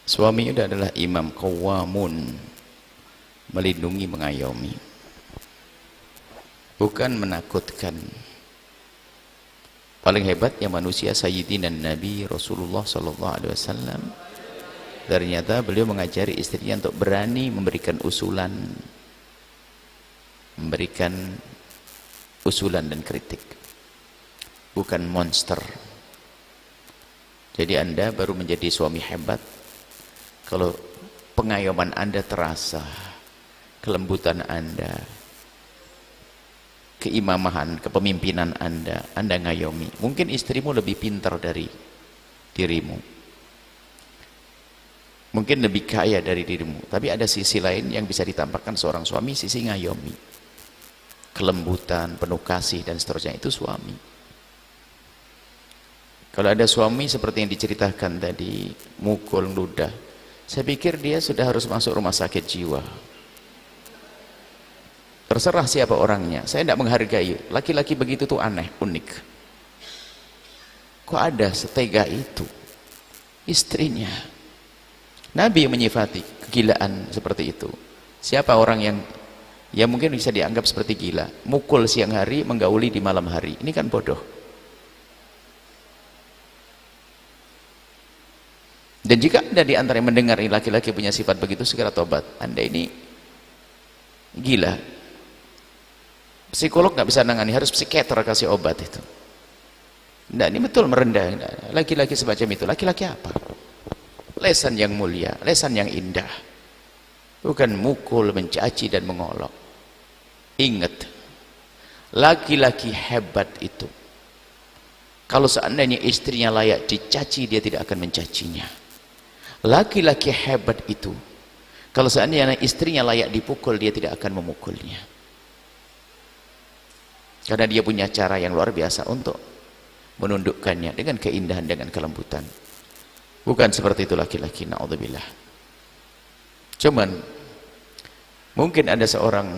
Suami itu adalah imam qawamun, melindungi, mengayomi, bukan menakutkan. Paling hebatnya manusia Sayyidina Nabi Rasulullah SAW, ternyata beliau mengajari istrinya untuk berani memberikan usulan, dan kritik, bukan monster. Jadi Anda baru menjadi suami hebat kalau pengayoman Anda terasa, kelembutan Anda, keimamahan, kepemimpinan Anda ngayomi. Mungkin istrimu lebih pintar dari dirimu, mungkin lebih kaya dari dirimu, tapi ada sisi lain yang bisa ditampakkan seorang suami, sisi ngayomi, kelembutan, penuh kasih dan seterusnya. Itu suami. Kalau ada suami seperti yang diceritakan tadi, mukul, ludah, saya pikir dia sudah harus masuk rumah sakit jiwa. Terserah siapa orangnya, saya tidak menghargai. Laki-laki begitu tuh aneh, unik. Kok ada setega itu istrinya? Nabi menyifati kegilaan seperti itu. Siapa orang yang ya mungkin bisa dianggap seperti gila, mukul siang hari, menggauli di malam hari? Ini kan bodoh. Dan jika Anda di antara yang mendengar laki-laki punya sifat begitu, segera tobat. Anda ini gila. Psikolog nggak bisa nangani, harus psikiater kasih obat itu. Nah, ini betul merendah. Laki-laki semacam itu, laki-laki apa? Lesan yang mulia, lesan yang indah, bukan mukul, mencaci dan mengolok. Ingat, laki-laki hebat itu, kalau seandainya istrinya layak dicaci, dia tidak akan mencacinya. Laki-laki hebat itu, kalau seandainya istrinya layak dipukul, dia tidak akan memukulnya, karena dia punya cara yang luar biasa untuk menundukkannya dengan keindahan, dengan kelembutan. Bukan seperti itu laki-laki, na'udzubillah. Cuman mungkin ada seorang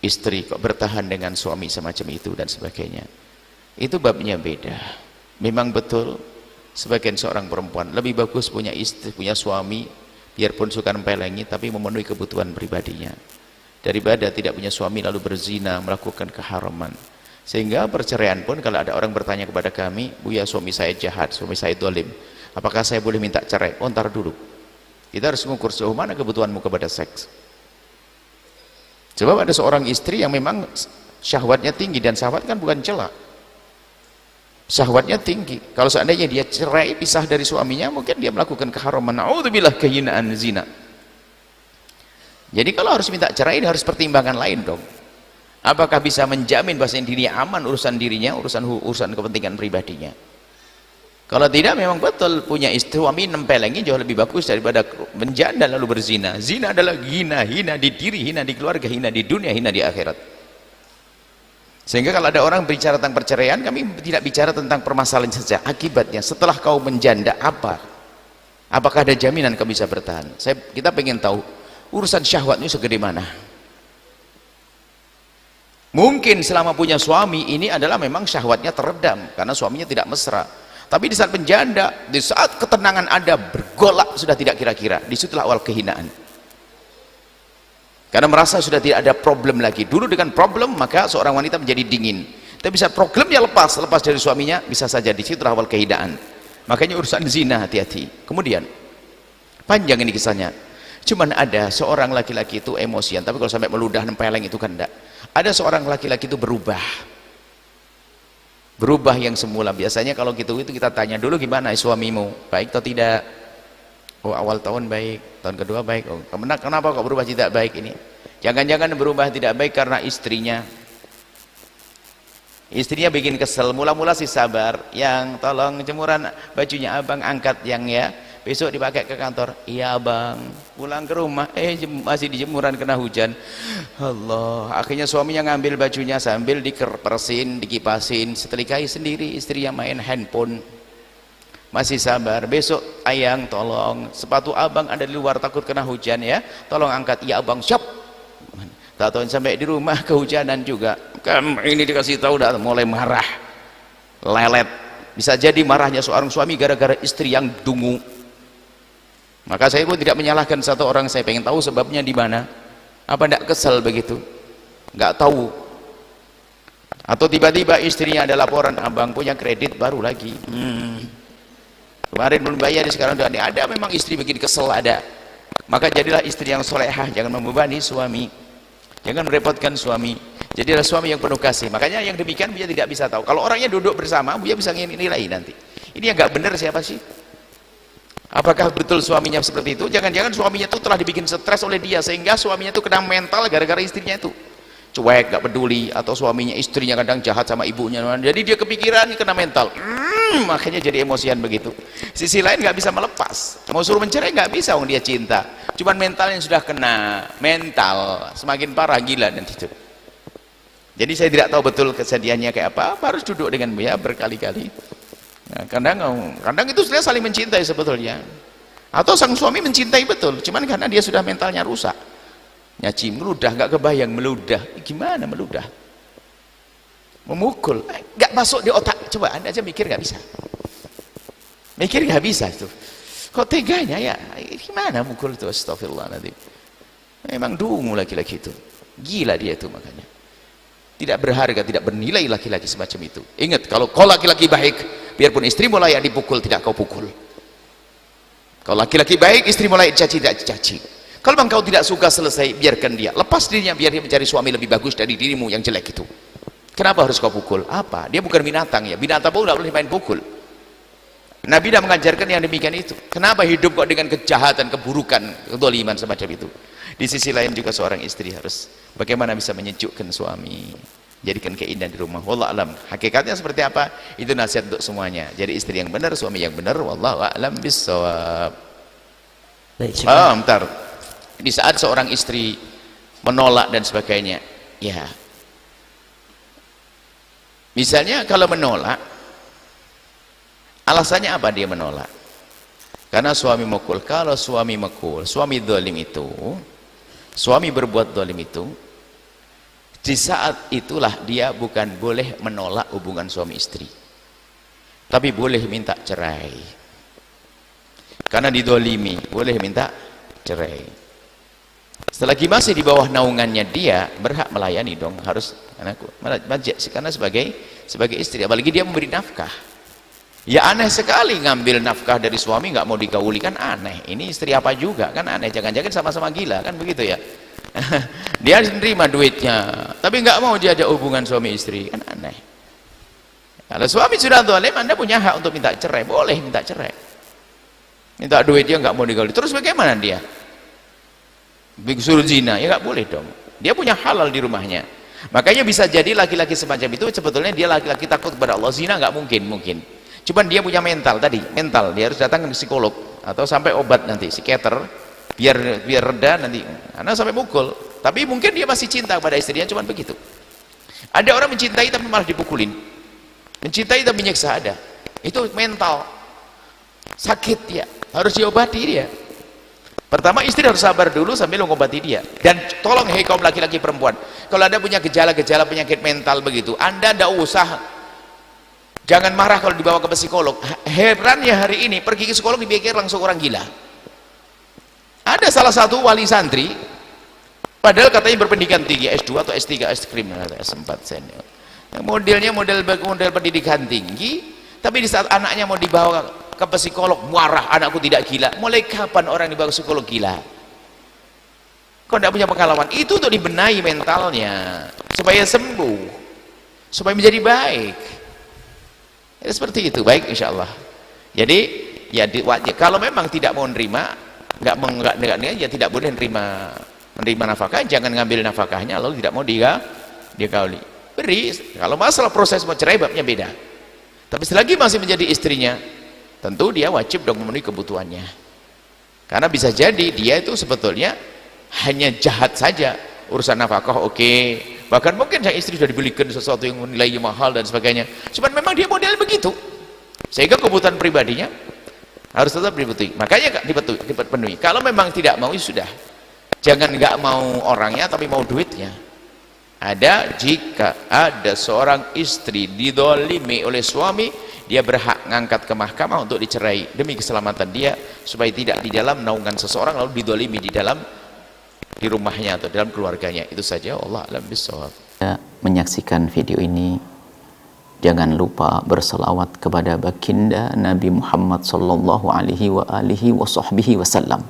istri kok bertahan dengan suami semacam itu dan sebagainya, itu babnya beda. Memang betul sebagian seorang perempuan lebih bagus punya istri, punya suami, biarpun suka nempelengi tapi memenuhi kebutuhan pribadinya, daripada tidak punya suami lalu berzina, melakukan keharaman. Sehingga perceraian pun kalau ada orang bertanya kepada kami, "Buya, suami saya jahat, suami saya zalim, apakah saya boleh minta cerai?" Oh, ntar dulu, kita harus mengukur sejauh mana kebutuhanmu kepada seks. Sebab ada seorang istri yang memang syahwatnya tinggi, dan syahwat kan bukan celak, syahwatnya tinggi. Kalau seandainya dia cerai, pisah dari suaminya, mungkin dia melakukan keharaman, na'udzubillah, kehinaan, zina. Jadi kalau harus minta cerai, dia harus pertimbangan lain dong. Apakah bisa menjamin bahwa dirinya aman, urusan dirinya, urusan kepentingan pribadinya? Kalau tidak, memang betul punya istri, suami nempelengi jauh lebih bagus daripada menjanda lalu berzina. Zina adalah hina di diri, hina di keluarga, hina di dunia, hina di akhirat. Sehingga kalau ada orang bicara tentang perceraian, kami tidak bicara tentang permasalahan saja, akibatnya setelah kau menjanda apa? Apakah ada jaminan kau bisa bertahan? Kita pengen tahu urusan syahwatnya segede mana. Mungkin selama punya suami ini adalah memang syahwatnya teredam karena suaminya tidak mesra. Tapi di saat menjanda, di saat ketenangan Anda bergolak sudah tidak kira-kira, disitulah awal kehinaan. Karena merasa sudah tidak ada problem lagi. Dulu dengan problem, maka seorang wanita menjadi dingin. Tapi bisa problemnya lepas dari suaminya, bisa saja disitulah awal kehinaan. Makanya urusan zina, hati-hati. Kemudian panjang ini kisahnya. Cuman ada seorang laki-laki itu emosian, tapi kalau sampai meludah, nempeleng itu kan enggak. Ada seorang laki-laki itu berubah yang semula. Biasanya kalau gitu itu kita tanya dulu, gimana suamimu, baik atau tidak? Oh, awal tahun baik, tahun kedua baik. Oh, kenapa kok berubah tidak baik ini? Jangan-jangan berubah tidak baik karena istrinya bikin kesel. Mula-mula sih sabar, yang tolong jemuran bajunya abang angkat yang ya, besok dipakai ke kantor. Iya bang. Pulang ke rumah, masih di jemuran kena hujan. Allah, akhirnya suaminya ngambil bajunya sambil dikerpersin, dikipasin, setrikain sendiri, istrinya main handphone. Masih sabar, besok ayang tolong sepatu abang ada di luar takut kena hujan ya, tolong angkat. Iya abang, siap. Tak tahu sampai di rumah kehujanan juga. Kamu ini dikasih tahu udah mulai marah, lelet. Bisa jadi marahnya seorang suami gara-gara istri yang dungu. Maka saya pun tidak menyalahkan satu orang, saya pengen tahu sebabnya di mana. Apa tidak kesal begitu? Nggak tahu. Atau tiba-tiba istrinya ada laporan, abang punya kredit baru lagi. Kemarin belum bayar, sekarang udah ada. Memang istri bikin kesel ada. Maka jadilah istri yang solehah, jangan membebani suami, jangan merepotkan suami. Jadilah suami yang penuh kasih. Makanya yang demikian dia tidak bisa tahu. Kalau orangnya duduk bersama, dia bisa nilai nanti. Ini yang nggak benar siapa sih? Apakah betul suaminya seperti itu? Jangan-jangan suaminya itu telah dibikin stres oleh dia, sehingga suaminya itu kena mental gara-gara istrinya itu. Cuek, gak peduli, atau suaminya, istrinya kadang jahat sama ibunya. Jadi dia kepikiran, kena mental. Makanya jadi emosian begitu. Sisi lain nggak bisa melepas, mau suruh mencerai nggak bisa, dia cinta, cuman mentalnya sudah kena mental, semakin parah, gila nanti itu. Jadi saya tidak tahu betul kesedihannya kayak apa harus duduk dengan dia berkali-kali. Nah, kadang itu sudah saling mencintai sebetulnya, atau sang suami mencintai betul, cuman karena dia sudah mentalnya rusak, nyaci meludah, nggak kebayang meludah, gimana meludah, memukul, nggak masuk di otak. Coba anda aja mikir, nggak bisa, mikir nggak bisa itu. Kok teganya ya, gimana mukul itu? Astagfirullah, nanti memang dungu laki-laki itu, gila dia itu. Makanya tidak berharga, tidak bernilai laki-laki semacam itu. Ingat, kalau kau laki-laki baik, biarpun istrimu layak dipukul, tidak kau pukul. Kalau laki-laki baik, istrimu layak dicaci, tidak dicaci. Kalau memang kau tidak suka, selesai, biarkan dia, lepas dirinya, biar dia mencari suami lebih bagus dari dirimu yang jelek itu. Kenapa harus kau pukul? Apa? Dia bukan binatang ya, binatang pun tidak boleh main pukul. Nabi dah mengajarkan yang demikian itu. Kenapa hidup kok dengan kejahatan, keburukan, kezaliman semacam itu? Di sisi lain juga seorang istri harus bagaimana bisa menyejukkan suami, jadikan keindahan di rumah. Wallahu alam. Hakikatnya seperti apa? Itu nasihat untuk semuanya. Jadi istri yang benar, suami yang benar. Wallahu a'lam bissawab. Bentar. Di saat seorang istri menolak dan sebagainya, ya, misalnya kalau menolak, alasannya apa dia menolak? Karena suami mukul. Kalau suami mukul, suami zalim itu, suami berbuat zalim itu, di saat itulah dia bukan boleh menolak hubungan suami istri, tapi boleh minta cerai. Karena dizalimi, boleh minta cerai. Selagi masih di bawah naungannya dia, berhak melayani dong, harus, karena sebagai istri, apalagi dia memberi nafkah. Ya aneh sekali ngambil nafkah dari suami nggak mau digauli, kan aneh. Ini istri apa juga, kan aneh. Jangan-jangan sama-sama gila, kan begitu ya. Dia menerima duitnya, tapi nggak mau diajak hubungan suami istri, kan aneh. Kalau suami sudah zalim, Anda punya hak untuk minta cerai, boleh minta cerai. Minta duitnya nggak mau digauli, terus bagaimana dia? Suruh zina, ya nggak boleh dong. Dia punya halal di rumahnya. Makanya bisa jadi laki-laki semacam itu sebetulnya dia laki-laki takut kepada Allah. Zina nggak mungkin. Cuman dia punya mental tadi, mental dia harus datang ke psikolog atau sampai obat nanti psikiater biar reda nanti. Karena sampai mukul. Tapi mungkin dia masih cinta pada istrinya, cuman begitu. Ada orang mencintai tapi malah dipukulin. Mencintai tapi menyiksa ada. Itu mental. Sakit dia, harus diobati dia. Pertama, istri harus sabar dulu sambil mengobati dia. Dan tolong, hei kaum laki-laki perempuan, kalau Anda punya gejala-gejala penyakit mental begitu, Anda tidak usah, jangan marah kalau dibawa ke psikolog. Herannya hari ini pergi ke psikolog dipikir langsung orang gila. Ada salah satu wali santri, padahal katanya berpendidikan tinggi, S2 atau S3, S-krim, S4 senior. Modelnya model pendidikan tinggi, tapi di saat anaknya mau dibawa ke psikolog, marah, anakku tidak gila. Mulai kapan orang dibawa ke psikolog gila? Kau tidak punya pengalaman? Itu untuk dibenahi mentalnya supaya sembuh, supaya menjadi baik. Ya, seperti itu, baik insya Allah. Jadi ya kalau memang tidak mau nerima, ya tidak boleh menerima nafkah. Jangan ngambil nafkahnya lalu tidak mau digauli. Beri. Kalau masalah proses mau cerai babnya beda. Tapi selagi masih menjadi istrinya, tentu dia wajib dong memenuhi kebutuhannya. Karena bisa jadi dia itu sebetulnya hanya jahat saja, urusan nafkah oke. Bahkan mungkin sang istri sudah dibelikan sesuatu yang nilainya mahal dan sebagainya, cuman memang dia model begitu, sehingga kebutuhan pribadinya harus tetap dipenuhi. Makanya dipenuhi. Kalau memang tidak mau, ya sudah, jangan nggak mau orangnya tapi mau duitnya. Ada, jika ada seorang istri didolimi oleh suami, dia berhak ngangkat ke mahkamah untuk dicerai demi keselamatan dia, supaya tidak di dalam naungan seseorang lalu didolimi di rumahnya atau dalam keluarganya. Itu saja, Allah a'lam bishawab. Menyaksikan video ini, jangan lupa berselawat kepada baginda Nabi Muhammad sallallahu alaihi wa alihi wa sahbihi wasallam.